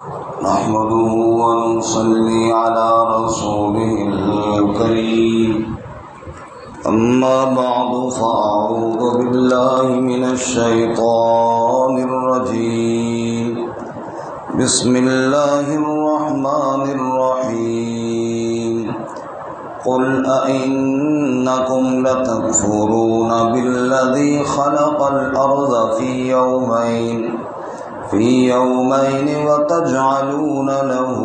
نحمده ونصلي على رسوله الكريم أما بعد فأعوذ بالله من الشيطان الرجيم بسم الله الرحمن الرحيم قل أئنكم لتكفرون بالذي خلق الأرض في يومين وتجعلون له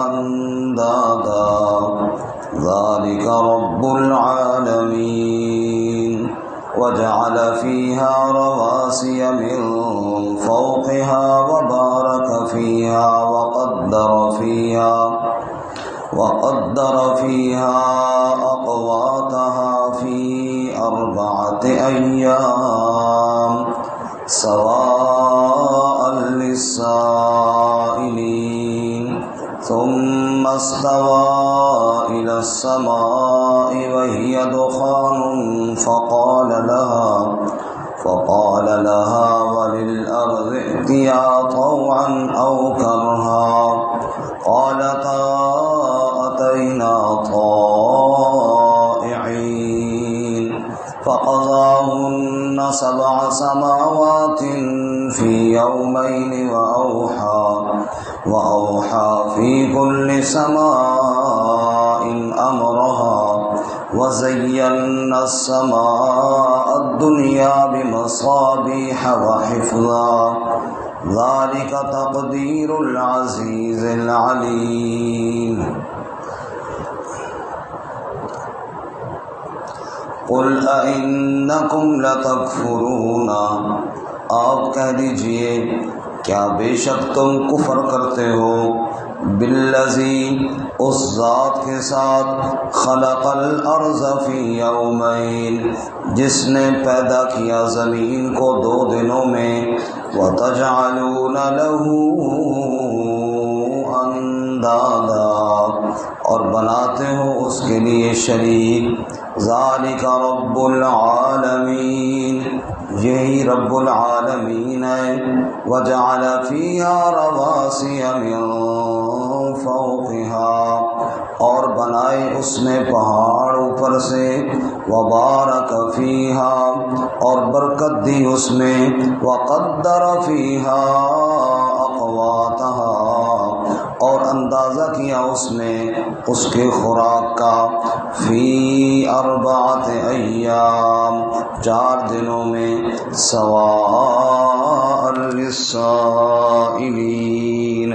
أندادا ذلك رب العالمين وجعل فيها رواسي من فوقها وبارك فيها وقدر فيها أقواتها في 4 أيام سواء للسائلين ثم استوى إلى السماء وهي دخان فقال لها وللأرض ائتيا طوعا أو كرها قالتا أتينا طائعين فقضاهن 7 سماوات في يومين وأوحى في كل سماء أمرها وزينا السماء الدنيا بمصابيح وحفظا ذلك تقدير العزيز العليم قل أئنكم لتکفرون آپ کہہ دیجئے کیا بے شک تم کفر کرتے ہو بالذی اس ذات کے ساتھ خلق الارض فی یومین جس نے پیدا کیا زمین کو 2 دنوں میں وتجعلون له اندادا اور بناتے ہو اس کے لیے شریک ذالک رب العالمین یہی رب العالمین ہے وجعل فیہا رواسی من فوقہا اور بنائے اس میں پہاڑ اوپر سے وبارک فیہا اور برکت دی اس میں وقدر فیہا اقواتہا اور اندازہ کیا اس میں اس کے خوراک کا فی 4 ایام 4 دنوں میں سواء للسائلین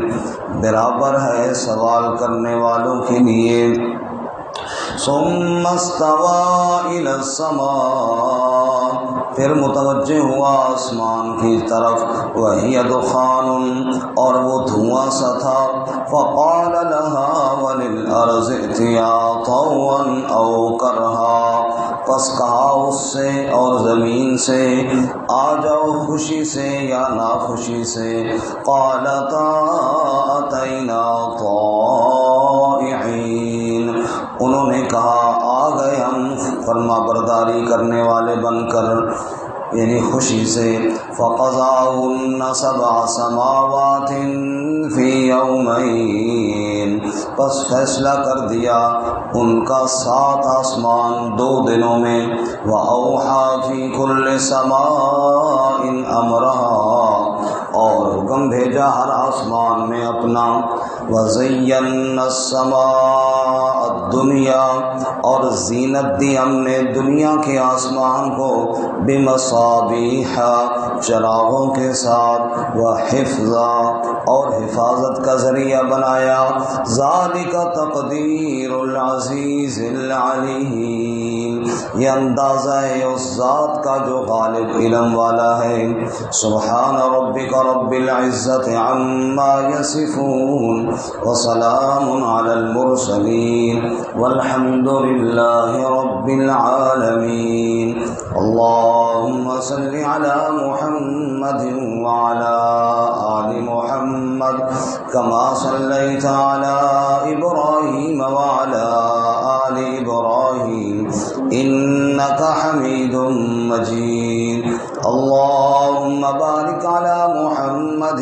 برابر ہے سوال کرنے والوں کے لیے ثم استوى إلى السماء پھر متوجہ ہوا آسمان کی طرف وہی دخان اور وہ دھواں سا تھا فقال لها وللأرض ائتيا طوعا أو كرها پس کہا اس سے اور زمین سے آ جاؤ خوشی سے یا ناخوشی سے قالتا أتينا طائعين انہوں نے کہا آ گئے ہم فرما برداری کرنے والے بن کر یعنی خوشی سے فقضاهن 7 سماوات فی یومین پس فیصلہ کر دیا ان کا 7 آسمان 2 دنوں میں وأوحى فی کل سماء امرها اور حکم بھیجا ہر آسمان میں اپنا وزینا السماء الدنیا اور زینت دی ہم نے دنیا کے آسمان کو بمصابیح چراغوں کے ساتھ وحفظا اور حفاظت کا ذریعہ بنایا ذالک تقدیر العزیز العلیم یہ اندازہ ہے اس ذات کا جو غالب علم والا ہے سبحان ربک رب العزت عما یصفون وسلام علی المرسلین والحمد للہ رب العالمین اللهم صل على محمد وعلى آل محمد كما صليت على إبراهيم وعلى آل إبراهيم إنك حميد مجيد اللهم بارك على محمد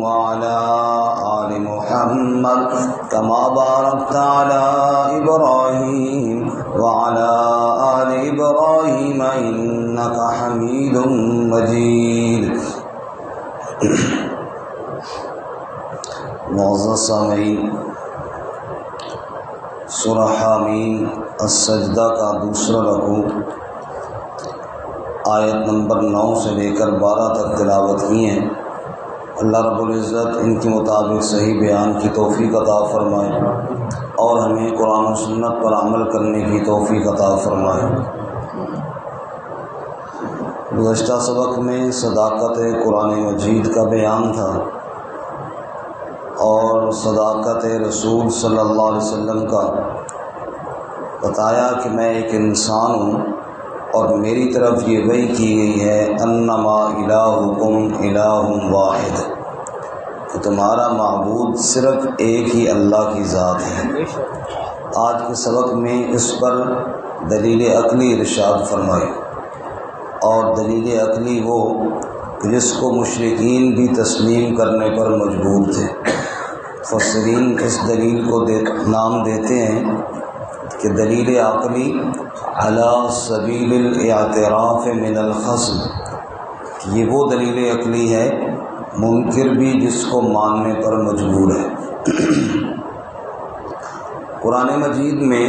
وعلى آل محمد كما باركت على إبراهيم وعلى آل إبراهيم إنك حميد مجيد۔ معزز سامعین، سورہ حامیم السجدہ کا دوسرا رکوع آیت نمبر 9 سے لے کر 12 تک تلاوت کی ہیں۔ اللہ رب العزت ان کے مطابق صحیح بیان کی توفیق عطا فرمائے اور ہمیں قرآن و سنت پر عمل کرنے کی توفیق عطا فرمائے۔ گزشتہ سبق میں صداقت قرآن مجید کا بیان تھا اور صداقت رسول صلی اللہ علیہ وسلم کا بتایا کہ میں ایک انسان ہوں اور میری طرف یہ وحی کی گئی ہے انما الہکم الہ واحد، کہ تمہارا معبود صرف ایک ہی اللہ کی ذات ہے۔ آج کے سبق میں اس پر دلیل عقلی ارشاد فرمائی، اور دلیل عقلی وہ جس کو مشرکین بھی تسلیم کرنے پر مجبور تھے۔ مفسرین اس دلیل کو نام دیتے ہیں کہ دلیل عقلی علی سبیل الاعتراف من الخصم، یہ وہ دلیل عقلی ہے منکر بھی جس کو ماننے پر مجبور ہے۔ قرآن مجید میں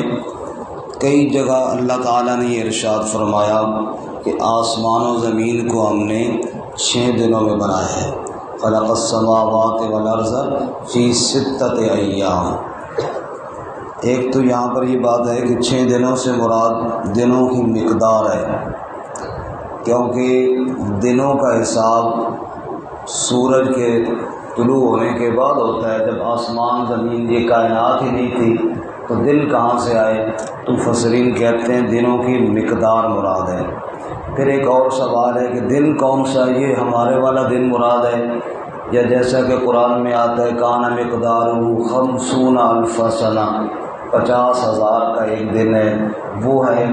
کئی جگہ اللہ تعالیٰ نے یہ ارشاد فرمایا کہ آسمان و زمین کو ہم نے 6 دنوں میں بنایا ہے۔ خلق السماوات والارض فی 6 ایام۔ ایک تو یہاں پر یہ بات ہے کہ 6 دنوں سے مراد دنوں کی مقدار ہے، کیونکہ دنوں کا حساب سورج کے طلوع ہونے کے بعد ہوتا ہے۔ جب آسمان زمین یہ کائنات ہی نہیں تھی تو دن کہاں سے آئے؟ تو مفسرین کہتے ہیں دنوں کی مقدار مراد ہے۔ پھر ایک اور سوال ہے کہ دن کون سا؟ یہ ہمارے والا دن مراد ہے، یا جیسا کہ قرآن میں آتا ہے کان مقدارہ 50,000 سنہ، 50,000 کا ایک دن ہے وہ ہے،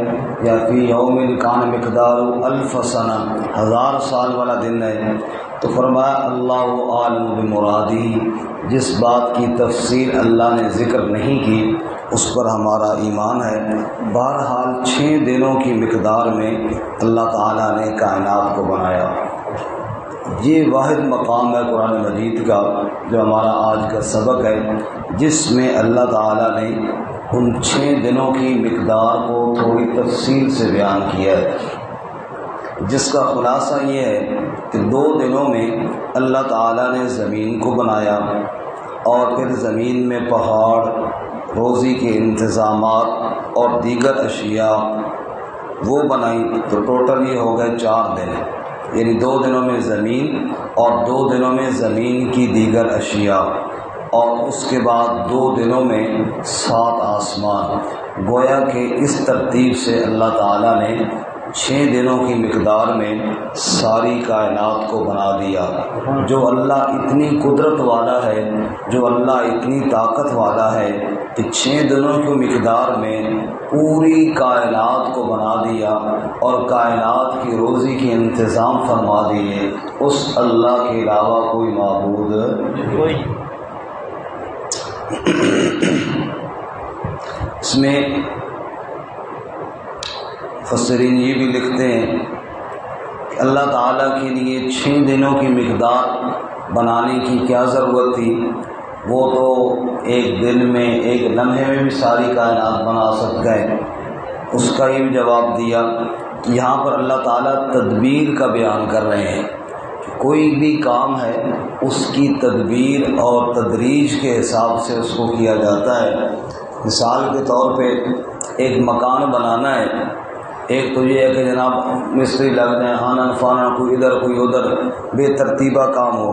یا فی یوم کان مقدارہ 1000 سنہ، 1000 سال والا دن ہے۔ تو فرمایا اللہ عالم بمرادی، جس بات کی تفصیل اللہ نے ذکر نہیں کی اس پر ہمارا ایمان ہے۔ بہرحال 6 دنوں کی مقدار میں اللہ تعالیٰ نے کائنات کو بنایا۔ یہ واحد مقام ہے قرآن مجید کا جو ہمارا آج کا سبق ہے، جس میں اللہ تعالیٰ نے ان 6 دنوں کی مقدار کو تھوڑی تفصیل سے بیان کیا ہے، جس کا خلاصہ یہ ہے کہ 2 دنوں میں اللہ تعالیٰ نے زمین کو بنایا، اور پھر زمین میں پہاڑ، روزی کے انتظامات اور دیگر اشیاء وہ بنائی، تو ٹوٹل یہ ہو گئے 4 دن، یعنی 2 دنوں میں زمین اور 2 دنوں میں زمین کی دیگر اشیاء، اور اس کے بعد 2 دنوں میں 7 آسمان۔ گویا کہ اس ترتیب سے اللہ تعالیٰ نے 6 دنوں کی مقدار میں ساری کائنات کو بنا دیا۔ جو اللہ اتنی قدرت والا ہے، جو اللہ اتنی طاقت والا ہے کہ 6 دنوں کی مقدار میں پوری کائنات کو بنا دیا اور کائنات کی روزی کے انتظام فرما دیے، اس اللہ کے علاوہ کوئی معبود اس میں مفسرین یہ بھی لکھتے ہیں کہ اللہ تعالیٰ کے لیے 6 دنوں کی مقدار بنانے کی کیا ضرورت تھی؟ وہ تو ایک دن میں، ایک لمحے میں بھی ساری کائنات بنا سکتا ہے۔ اس کا یہ بھی جواب دیا کہ یہاں پر اللہ تعالیٰ تدبیر کا بیان کر رہے ہیں کہ کوئی بھی کام ہے اس کی تدبیر اور تدریج کے حساب سے اس کو کیا جاتا ہے۔ مثال کے طور پہ ایک مکان بنانا ہے، ایک تو یہ ہے کہ جناب مستری لگ جائیں، آنن فانن، کوئی ادھر کوئی ادھر، بے ترتیبہ کام ہو۔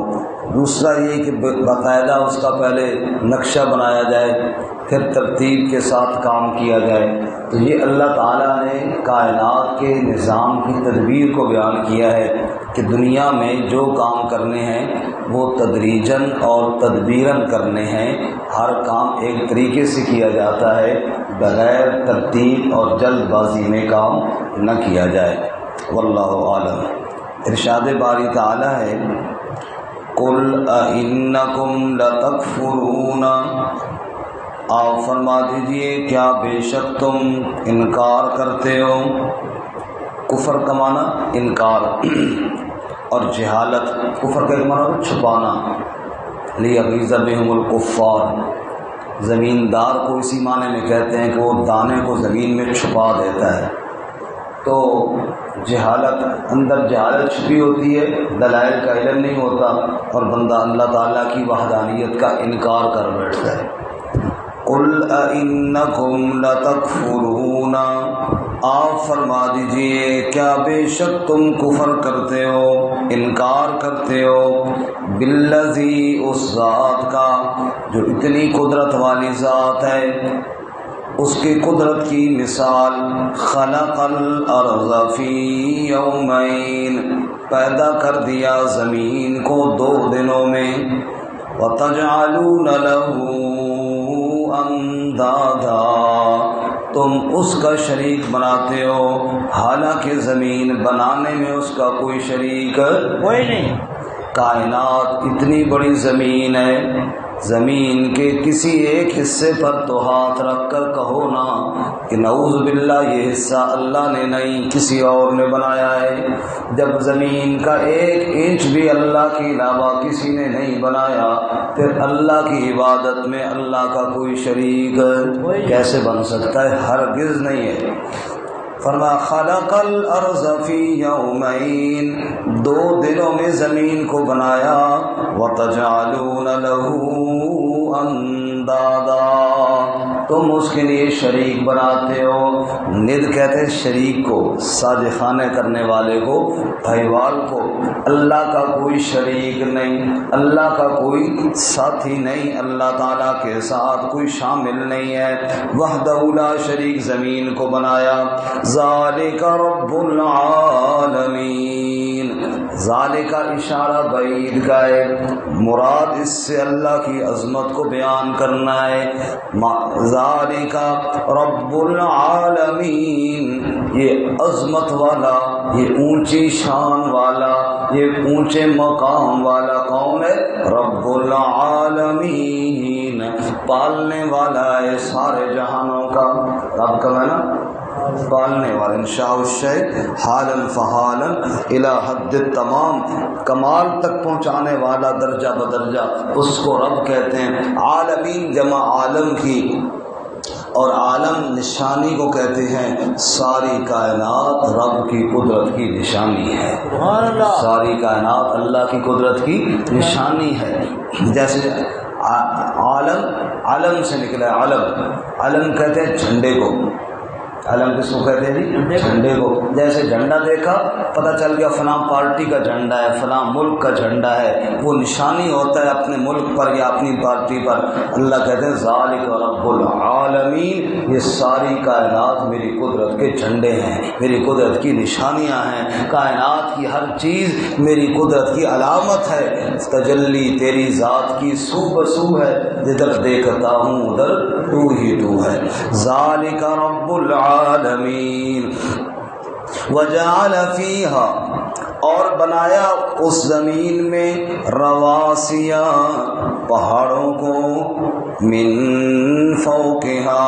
دوسرا یہ کہ باقاعدہ اس کا پہلے نقشہ بنایا جائے، پھر ترتیب کے ساتھ کام کیا جائے۔ تو یہ اللہ تعالیٰ نے کائنات کے نظام کی تدبیر کو بیان کیا ہے کہ دنیا میں جو کام کرنے ہیں وہ تدریجاً اور تدبیراً کرنے ہیں، ہر کام ایک طریقے سے کیا جاتا ہے، بغیر ترتیب اور جلد بازی میں کام نہ کیا جائے۔ واللہ عالم۔ ارشاد باری تعالیٰ ہے قل اِنَّكُمْ لَتَكْفُرُونَ، آپ فرما دیجئے کیا بے شک تم انکار کرتے ہو۔ کفر کا معنی انکار اور جہالت، کفر کا ایک معنی چھپانا، لِيَغِيظَ بِهُمُ الْكُفَّارُ، زمیندار کو اسی معنی میں کہتے ہیں کہ وہ دانے کو زمین میں چھپا دیتا ہے۔ تو جہالت، اندر جہالت چھپی ہوتی ہے، دلائل کا علم نہیں ہوتا اور بندہ اللہ تعالیٰ کی وحدانیت کا انکار کر بیٹھتا ہے۔ قُلْ أَإِنَّكُمْ لَتَكْفُرُونَ، آپ فرما دیجئے کیا بے شک تم کفر کرتے ہو، انکار کرتے ہو، بالذی، اس ذات کا جو اتنی قدرت والی ذات ہے، اس کی قدرت کی مثال خلق الارض فی یومین، پیدا کر دیا زمین کو 2 دنوں میں، وتجعلون له اندادا، تم اس کا شریک بناتے ہو، حالانکہ زمین بنانے میں اس کا کوئی شریک کوئی نہیں۔ کائنات اتنی بڑی زمین ہے، زمین کے کسی ایک حصے پر تو ہاتھ رکھ کر کہو نا کہ نعوذ باللہ یہ حصہ اللہ نے نہیں کسی اور نے بنایا ہے۔ جب زمین کا 1 انچ بھی اللہ کے علاوہ کسی نے نہیں بنایا، پھر اللہ کی عبادت میں اللہ کا کوئی شریک کیسے بن سکتا ہے؟ ہرگز نہیں ہے۔ فرما خلق الارض فی یومین، 2 دنوں میں زمین کو بنایا، وتجعلون له اندادا، تم اس کے لیے شریک بناتے ہو۔ ند کہتے ہیں شریک کو، ساجخانے کرنے والے کو، بھائیوال کو۔ اللہ کا کوئی شریک نہیں، اللہ کا کوئی ساتھی نہیں، اللہ تعالیٰ کے ساتھ کوئی شامل نہیں ہے۔ وحدہ لا شریک زمین کو بنایا۔ ذالک رب العالمین، ذالک اشارہ بعید کا ہے، مراد اس سے اللہ کی عظمت کو بیان کرنا ہے۔ ذالک رب العالمین، یہ عظمت والا، یہ اونچی شان والا، یہ اونچے مقام والا کون ہے؟ رب العالمین، پالنے والا ہے سارے جہانوں کا۔ رب کا معنی پالنے والا، انشاء الشیء حالا فحالا الی حد التمام، کمال تک پہنچانے والا درجہ بدرجہ، اس کو رب کہتے ہیں۔ عالمین جمع عالم کی، اور عالم نشانی کو کہتے ہیں۔ ساری کائنات رب کی قدرت کی نشانی ہے، ساری کائنات اللہ کی قدرت کی نشانی ہے۔ جیسے عالم، علم سے نکلا ہے، علم کہتے ہیں جھنڈے کو، علم کس کو کہتے ہیں جی؟ جھنڈے کو۔ جیسے جھنڈا دیکھا پتہ چل گیا فلاں پارٹی کا جھنڈا ہے، فلاں ملک کا جھنڈا ہے، وہ نشانی ہوتا ہے اپنے ملک پر یا اپنی پارٹی پر۔ اللہ کہتے ہیں ذالک رب العالمین، یہ ساری کائنات میری قدرت کے جھنڈے ہیں، میری قدرت کی نشانیاں ہیں۔ کائنات کی ہر چیز میری قدرت کی علامت ہے۔ تجلی تیری ذات کی سو بسو ہے، جدھر دیکھتا ہوں ادھر تو ہی تو ہے۔ ذالک رب العالمین، وجعل فیہا، اور بنایا اس زمین میں، رواسیا، پہاڑوں کو، من فوقہا،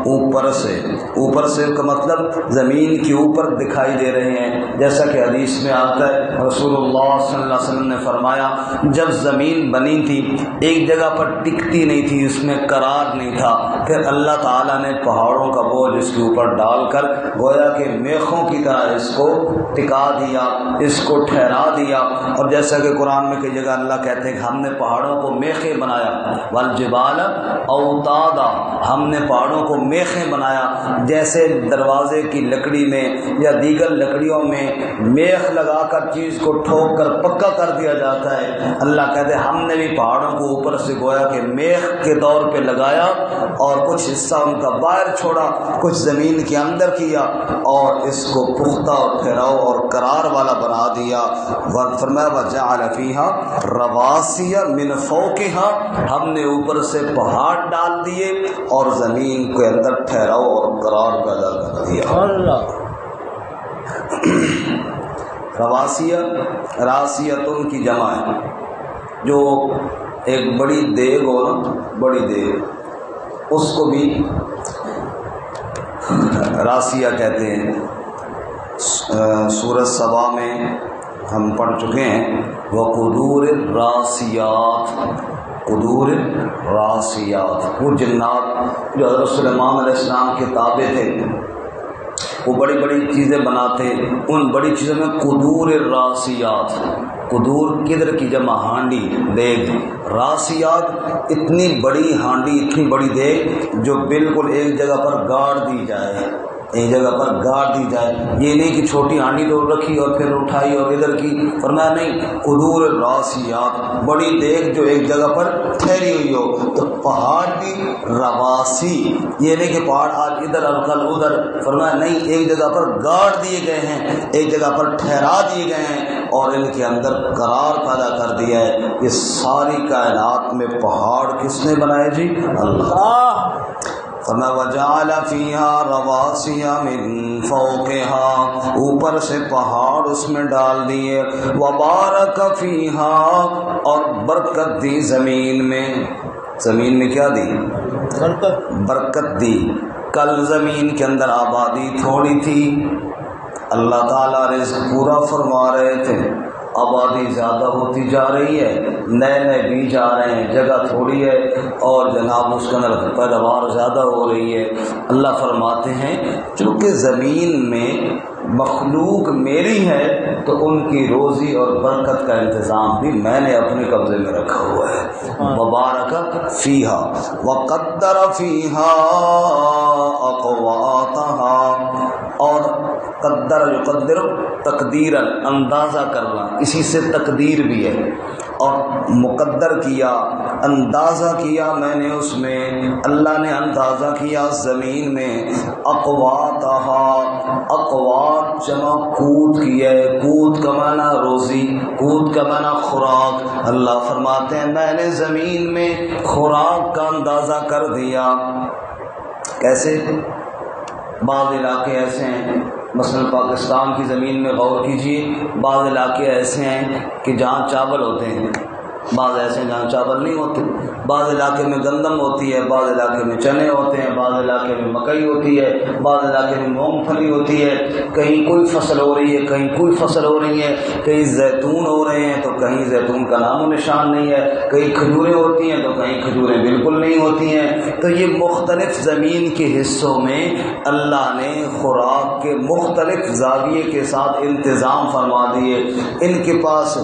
اوپر سے۔ اوپر سے کا مطلب زمین کے اوپر دکھائی دے رہے ہیں، جیسا کہ حدیث میں آتا ہے رسول اللہ صلی اللہ علیہ وسلم نے فرمایا جب زمین بنی تھی ایک جگہ پر ٹکتی نہیں تھی، اس میں قرار نہیں تھا، پھر اللہ تعالیٰ نے پہاڑوں کا بوجھ اس کے اوپر ڈال کر گویا کہ میخوں کی طرح اس کو ٹکا دیا، اس کو ٹھہرا دیا۔ اور جیسا کہ قرآن میں کئی جگہ اللہ کہتے ہیں کہ ہم نے پہاڑوں کو میخیں بنایا، والجبال اوتادا، ہم نے پہاڑوں کو میخیں بنایا۔ جیسے دروازے کی لکڑی میں یا دیگر لکڑیوں میں میخ لگا کر چیز کو ٹھوک کر پکا کر دیا جاتا ہے، اللہ کہتے ہیں ہم نے بھی پہاڑوں کو اوپر سے گویا کہ میخ کے طور پہ لگایا اور کچھ حصہ ان کا باہر چھوڑا، کچھ زمین کے اندر کیا اور اس کو پختہ اور ٹھہراؤ اور قرار والا بنا دیا۔ فرمایا وجعل فیہا رواسی من فوقہا، ہم نے اوپر سے پہاڑ ڈال دیے اور زمین کے اندر ٹھہراؤ اور قرار پیدا کر دیا۔ رواسیہ، راسیتن کی جمع ہے، جو ایک بڑی دیگ ہو نا، بڑی دیگ، اس کو بھی راسیہ کہتے ہیں۔ سورۃ سبا میں ہم پڑھ چکے ہیں وقدور الراسیات، قدور الراسیات، وہ جنات جو حضرت سلیمان علیہ السلام کے تابع تھے، وہ بڑی بڑی چیزیں بناتے، ان بڑی چیزوں میں قدور الراسیات، قدور کدر کی جمع ہانڈی، دیگ، راسیات اتنی بڑی ہانڈی، اتنی بڑی دیگ جو بالکل ایک جگہ پر گاڑ دی جائے، ایک جگہ پر گاڑ دی جائے۔ یہ نہیں کہ چھوٹی ہانڈی تو رکھی اور پھر اٹھائی اور ادھر کی، فرمایا نہیں، قدور الراسیات، بڑی دیگ جو ایک جگہ پر ٹھہری ہوئی ہو۔ تو پہاڑ بھی رواسی، یہ نہیں کہ پہاڑ آج ادھر اور کل ادھر، فرمایا نہیں، ایک جگہ پر گاڑ دیے گئے ہیں، ایک جگہ پر ٹھہرا دیے گئے ہیں اور ان کے اندر قرار پیدا کر دیا ہے۔ یہ ساری کائنات میں پہاڑ کس نے بنائے جی؟ اللہ۔ فرمایا وجعل فیہا رواسی من فوقہا، اوپر سے پہاڑ اس میں ڈال دیے، وبارک فیہا، اور برکت دی زمین میں۔ زمین میں کیا دی؟ برکت دی۔ کل زمین کے اندر آبادی تھوڑی تھی، اللہ تعالیٰ رزق پورا فرما رہے تھے، آبادی زیادہ ہوتی جا رہی ہے، نئے نئے بیج آ رہے ہیں، جگہ تھوڑی ہے اور جناب اس کے اندر پیداوار زیادہ ہو رہی ہے۔ اللہ فرماتے ہیں چونکہ زمین میں مخلوق میری ہے تو ان کی روزی اور برکت کا انتظام بھی میں نے اپنے قبضے میں رکھا ہوا ہے۔ مبارک فیہا وقدر فیہا اقواتہا، اور قدر یقدر تقدیرا، اندازہ کرنا، اسی سے تقدیر بھی ہے، اور مقدر کیا، اندازہ کیا میں نے اس میں، اللہ نے اندازہ کیا زمین میں، اقواتہا، اقوات جمع قوت کی ہے، قوت کا معنی روزی، قوت کا معنی خوراک۔ اللہ فرماتے ہیں میں نے زمین میں خوراک کا اندازہ کر دیا۔ کیسے؟ بعض علاقے ایسے ہیں، مثلا پاکستان کی زمین میں غور کیجیے، بعض علاقے ایسے ہیں کہ جہاں چاول ہوتے ہیں، بعض ایسے ہیں جہاں چاول نہیں ہوتے، بعض علاقے میں گندم ہوتی ہے، بعض علاقے میں چنے ہوتے ہیں، بعض علاقے میں مکئی ہوتی ہے، بعض علاقے میں مونگ پھلی ہوتی ہے، کہیں کوئی فصل ہو رہی ہے، کہیں کوئی فصل ہو رہی ہے، کہیں زیتون ہو رہے ہیں تو کہیں زیتون کا نام و نشان نہیں ہے، کہیں کھجوریں ہوتی ہیں تو کہیں کھجوریں بالکل نہیں ہوتی ہیں۔ تو یہ مختلف زمین کے حصوں میں اللہ نے خوراک کے مختلف زاویے کے ساتھ انتظام فرما دیے۔ ان کے پاس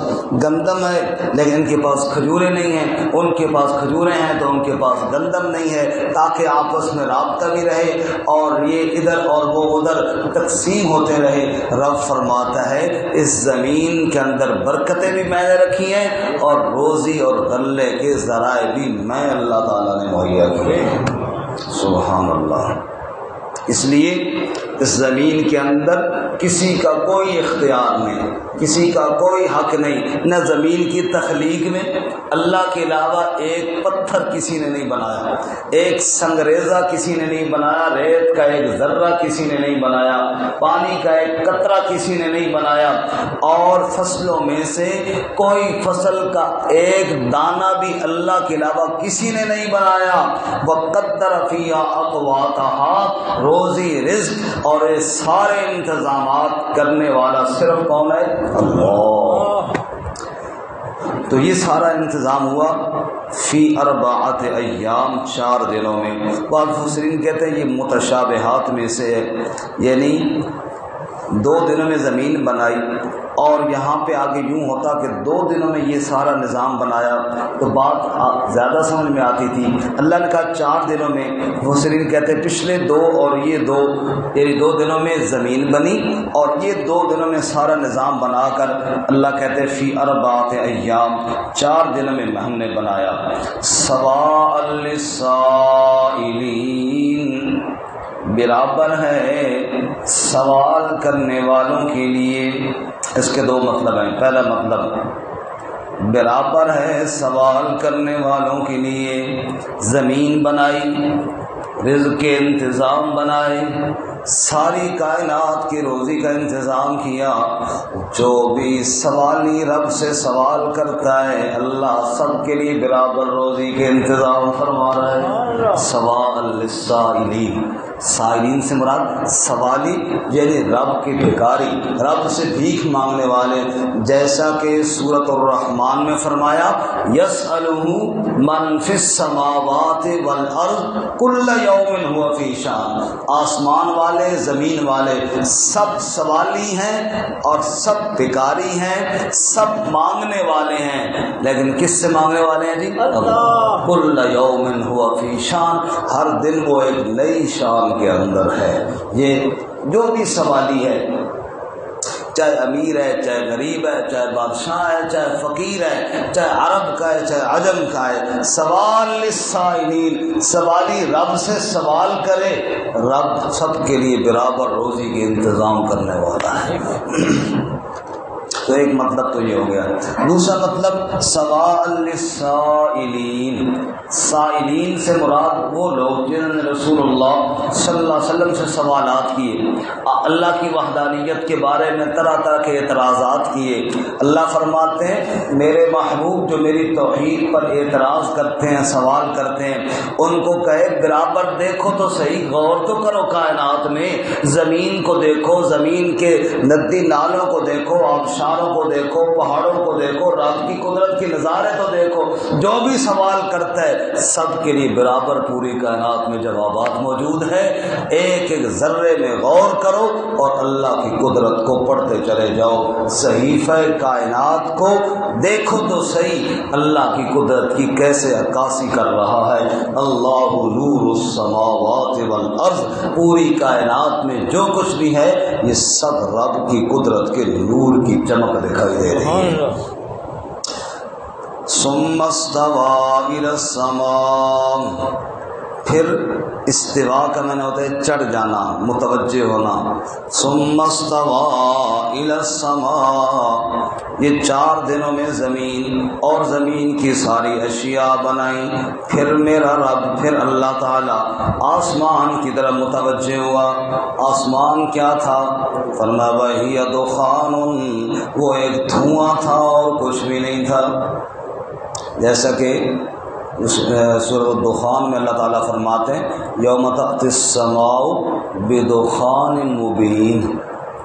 گندم ہے لیکن ان کے پاس کھجوریں نہیں ہیں، ان کے پاس کھجوریں ہیں تو ان کے پاس گندم نہیں ہے، تاکہ آپس میں رابطہ بھی رہے اور یہ ادھر اور وہ ادھر تقسیم ہوتے رہے۔ رب فرماتا ہے اس زمین کے اندر برکتیں بھی میں نے رکھی ہیں اور روزی اور غلے کے ذرائع بھی میں اللہ تعالیٰ نے مہیا کیے۔ سبحان اللہ۔ اس لیے اس زمین کے اندر کسی کا کوئی اختیار نہیں، کسی کا کوئی حق نہیں، نہ زمین کی تخلیق میں اللہ کے علاوہ ایک پتھر کسی نے نہیں بنایا، ایک سنگریزہ کسی نے نہیں بنایا، ریت کا ایک ذرہ کسی نے نہیں بنایا، پانی کا ایک قطرہ کسی نے نہیں بنایا، اور فصلوں میں سے کوئی فصل کا ایک دانہ بھی اللہ کے علاوہ کسی نے نہیں بنایا۔ وَقَدَّرَ فِيهَا أَقْوَاتَهَا، روزی رزق اور یہ سارے انتظامات کرنے والا صرف کون ہے؟ اللہ۔ تو یہ سارا انتظام ہوا فی اربعۃ ایام، 4 دنوں میں۔ بعض مفسرین کہتے ہیں یہ متشابہات میں سے ہے، یعنی 2 دنوں میں زمین بنائی، اور یہاں پہ آگے یوں ہوتا کہ 2 دنوں میں یہ سارا نظام بنایا تو بات زیادہ سمجھ میں آتی تھی۔ اللہ نے کہا 4 دنوں میں، مفسرین کہتے ہیں پچھلے 2 اور یہ 2، یعنی 2 دنوں میں زمین بنی اور یہ 2 دنوں میں سارا نظام بنا کر اللہ کہتے ہیں فی اربعۃ ایام، 4 دنوں میں ہم نے بنایا۔ سواء للسائلین، برابر ہے سوال کرنے والوں کے لیے۔ اس کے 2 مطلب ہیں۔ پہلا مطلب برابر ہے سوال کرنے والوں کے لیے، زمین بنائی، رزق کے انتظام بنائے، ساری کائنات کی روزی کا انتظام کیا. جو بھی سوالی رب سے سوال کرتا ہے اللہ سب کے لیے برابر روزی کے انتظام فرما رہا ہے. سواء للسائلین، سائلین سے مراد سوالی یعنی رب کے بھکاری، رب سے بھیک مانگنے والے. جیسا کہ سورۃ الرحمن میں فرمایا یسألہ من فی السماوات والارض کل یوم هو فی شان. آسمان والے زمین والے سب سوالی ہیں اور سب بھکاری ہیں، سب مانگنے والے ہیں، لیکن کس سے مانگنے والے ہیں جی؟ اللہ. کل یوم هو فی شان، ہر دن وہ ایک نئی شان کے اندر ہے. یہ جو بھی سوالی ہے، چاہے امیر ہے، چاہے غریب ہے، چاہے بادشاہ ہے، چاہے فقیر ہے، چاہے عرب کا ہے، چاہے عجم کا ہے، سوال للسائلین، سوالی رب سے سوال کرے، رب سب کے لیے برابر روزی کے انتظام کرنے والا ہے. تو ایک مطلب تو یہ ہو گیا. دوسرا مطلب سواء للسائلین، سائلین سے مراد وہ لوگ جنہوں نے رسول اللہ صلی اللہ علیہ وسلم سے سوالات کیے، اللہ کی وحدانیت کے بارے میں طرح طرح کے اعتراضات کیے. اللہ فرماتے ہیں میرے محبوب جو میری توحید پر اعتراض کرتے ہیں، سوال کرتے ہیں، ان کو کہے برابر دیکھو تو صحیح، غور تو کرو کائنات میں، زمین کو دیکھو، زمین کے ندی نالوں کو دیکھو، آبشاروں کو دیکھو، پہاڑوں کو دیکھو، رب کی قدرت کے نظارے تو دیکھو. جو بھی سوال کرتا ہے سب کے لیے برابر پوری کائنات میں جوابات موجود ہے. ایک ایک ذرے میں غور کرو اور اللہ کی قدرت کو پڑھتے چلے جاؤ. صحیفہ کائنات کو دیکھو تو صحیح اللہ کی قدرت کی کیسے عکاسی کر رہا ہے. اللہ نور السماوات والارض، پوری کائنات میں جو کچھ بھی ہے یہ سب رب کی قدرت کے نور کی چمک دکھائی دے رہی ہے. ثم استوى الى السماء، پھر استوا کا معنی ہوتا ہے چڑھ جانا، متوجہ ہونا. ثم استوى الى السماء، یہ 4 دنوں میں زمین اور زمین کی ساری اشیاء بنائی. پھر میرا رب، پھر اللہ تعالی آسمان کی طرف متوجہ ہوا. آسمان کیا تھا؟ فرمایا وہی دخان، وہ ایک دھواں تھا اور کچھ بھی نہیں تھا. جیسا کہ سورۃ الدخان میں اللہ تعالیٰ فرماتے ہیں یوم تأتی السماء بدخان مبین،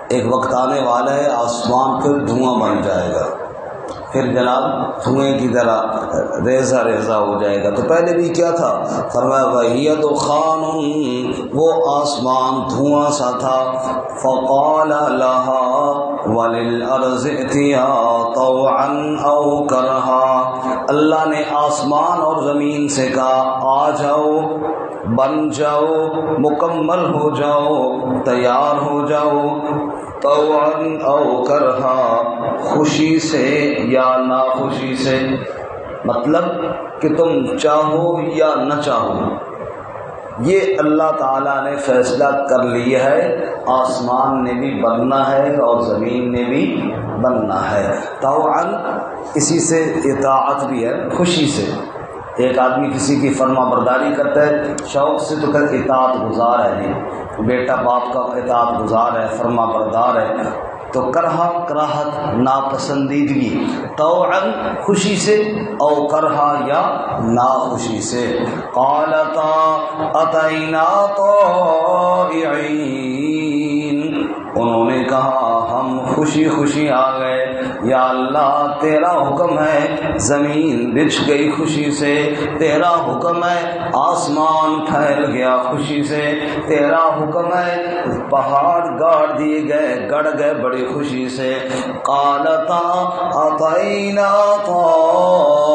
ایک وقت آنے والا ہے آسمان پھر دھواں بن جائے گا، پھر جناب دھوئیں کی طرح ریزہ ریزہ ہو جائے گا. تو پہلے بھی کیا تھا؟ فرمایا وہی دخان، وہ آسمان دھواں سا تھا. فقال لها وللارض ائتیا طوعا او کرہا، اللہ نے آسمان اور زمین سے کہا آ جاؤ، بن جاؤ، مکمل ہو جاؤ، تیار ہو جاؤ. طوعا او کرہا، خوشی سے یا ناخوشی سے، مطلب کہ تم چاہو یا نہ چاہو. یہ اللہ تعالیٰ نے فیصلہ کر لیا ہے، آسمان نے بھی بننا ہے اور زمین نے بھی بننا ہے. طوعا اسی سے اطاعت بھی ہے، خوشی سے. ایک آدمی کسی کی فرما برداری کرتا ہے شوق سے تو کر اطاعت گزار ہے، بیٹا باپ کا اطاعت گزار ہے، فرما بردار ہے. تو کرہا کراہت، ناپسندیدگی. طوعا خوشی سے، او کرہا یا ناخوشی سے. قالتا اتینا طائعین، انہوں نے کہا ہم خوشی خوشی آ گئے. یا اللہ تیرا حکم ہے زمین بچھ گئی خوشی سے، تیرا حکم ہے آسمان پھیل گیا خوشی سے، تیرا حکم ہے پہاڑ گاڑ دیے گئے، گڑ گئے بڑی خوشی سے. قالتا اتینا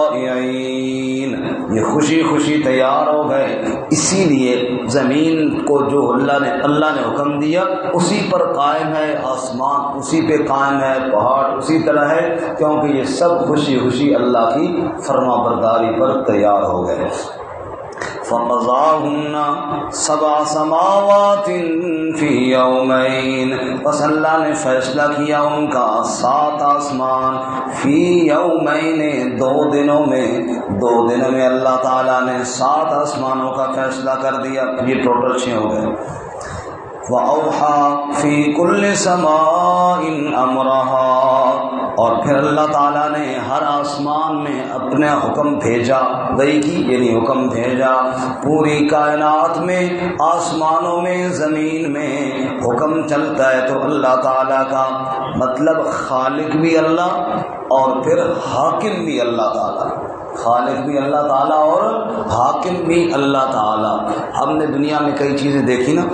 طائعین، یہ خوشی خوشی تیار ہو گئے. اسی لیے زمین کو جو اللہ نے حکم دیا اسی پر قائم ہے، آسمان اسی پہ قائم ہے، پہاڑ اسی طرح ہے، کیونکہ یہ سب خوشی خوشی اللہ کی فرما برداری پر تیار ہو گئے. فَقَضَاهُنَّ 7 سماوات فی یومین، بس اللہ نے فیصلہ کیا ان کا 7 آسمان، فی یومین 2 دنوں میں. 2 دنوں میں اللہ تعالیٰ نے 7 آسمانوں کا فیصلہ کر دیا. یہ ٹوٹل 6 ہو گئے. وَأَوْحَى فِي كُلِّ سَمَاءٍ أَمْرَهَا، اور پھر اللہ تعالیٰ نے ہر آسمان میں اپنا حکم بھیجا، وہی کی یعنی حکم بھیجا، پوری کائنات میں، آسمانوں میں، زمین میں حکم چلتا ہے تو اللہ تعالیٰ کا، مطلب خالق بھی اللہ اور پھر حاکم بھی اللہ تعالیٰ، خالق بھی اللہ تعالیٰ اور حاکم بھی اللہ تعالیٰ۔ ہم نے دنیا میں کئی چیزیں دیکھی نا،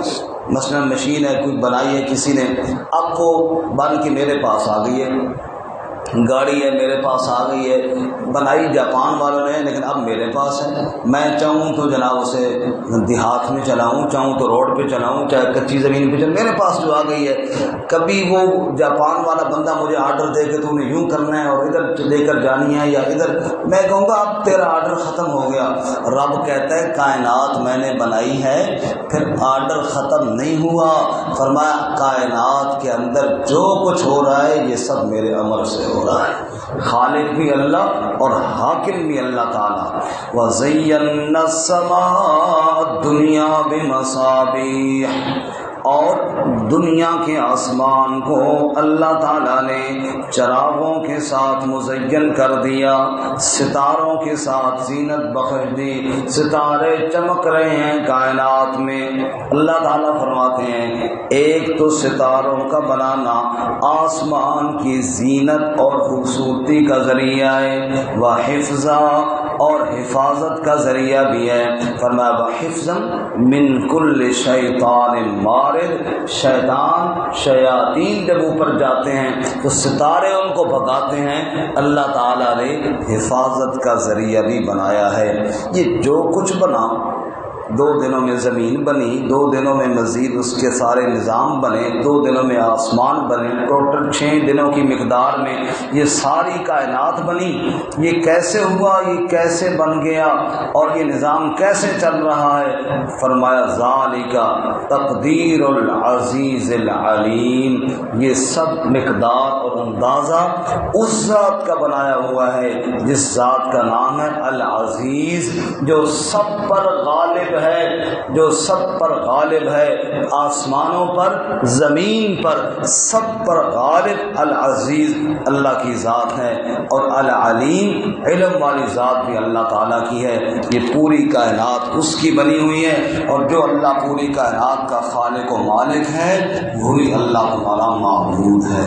مثلا مشین ہے کوئی بنائی ہے کسی نے، اب وہ بن کے میرے پاس آ گئی ہے، گاڑی ہے میرے پاس آ گئی ہے، بنائی جاپان والوں نے لیکن اب میرے پاس ہے، میں چاہوں تو جناب اسے دیہات میں چلاؤں، چاہوں تو روڈ پہ چلاؤں، چاہے کچی زمین پہ چلاؤں، میرے پاس جو آ گئی ہے۔ کبھی وہ جاپان والا بندہ مجھے آرڈر دے کے تو نے یوں کرنا ہے اور ادھر لے کر جانی ہے یا ادھر، میں کہوں گا اب تیرا آرڈر ختم ہو گیا۔ رب کہتا ہے کائنات میں نے بنائی ہے، پھر آرڈر ختم نہیں ہوا، فرمایا کائنات کے اندر جو کچھ ہو رہا ہے یہ سب میرے امر سے ہو رہا ہے۔ خالق بھی اللہ اور حاکم بھی اللہ تعالیٰ۔ وَزَيَّنَّا السَّمَاءَ الدُّنْيَا بِمَصَابِيحَ، اور دنیا کے آسمان کو اللہ تعالیٰ نے چراغوں کے ساتھ مزین کر دیا، ستاروں کے ساتھ زینت بخش دی، ستارے چمک رہے ہیں کائنات میں۔ اللہ تعالیٰ فرماتے ہیں ایک تو ستاروں کا بنانا آسمان کی زینت اور خوبصورتی کا ذریعہ ہے، وَحِفْظًا، اور حفاظت کا ذریعہ بھی ہے، فرمایا وَحِفْظًا مِّن كُلِّ شَيْطَانٍ مَارِدٍ، شیطان شیاطین جب اوپر جاتے ہیں تو ستارے ان کو بھگاتے ہیں، اللہ تعالیٰ نے حفاظت کا ذریعہ بھی بنایا ہے۔ یہ جو کچھ بنا، 2 دنوں میں زمین بنی، 2 دنوں میں مزید اس کے سارے نظام بنے، 2 دنوں میں آسمان بنے، ٹوٹل 6 دنوں کی مقدار میں یہ ساری کائنات بنی۔ یہ کیسے ہوا، یہ کیسے بن گیا اور یہ نظام کیسے چل رہا ہے؟ فرمایا ذالک تقدیر العزیز العلیم، یہ سب مقدار اور اندازہ اس ذات کا بنایا ہوا ہے جس ذات کا نام ہے العزیز، جو سب پر غالب ہے، جو سب پر غالب ہے، آسمانوں پر، زمین پر، سب پر غالب العزیز اللہ کی ذات ہے، اور العلیم علم والی ذات بھی اللہ تعالیٰ کی ہے۔ یہ پوری کائنات اس کی بنی ہوئی ہے، اور جو اللہ پوری کائنات کا خالق و مالک ہے وہی اللہ ہمارا معبود ہے۔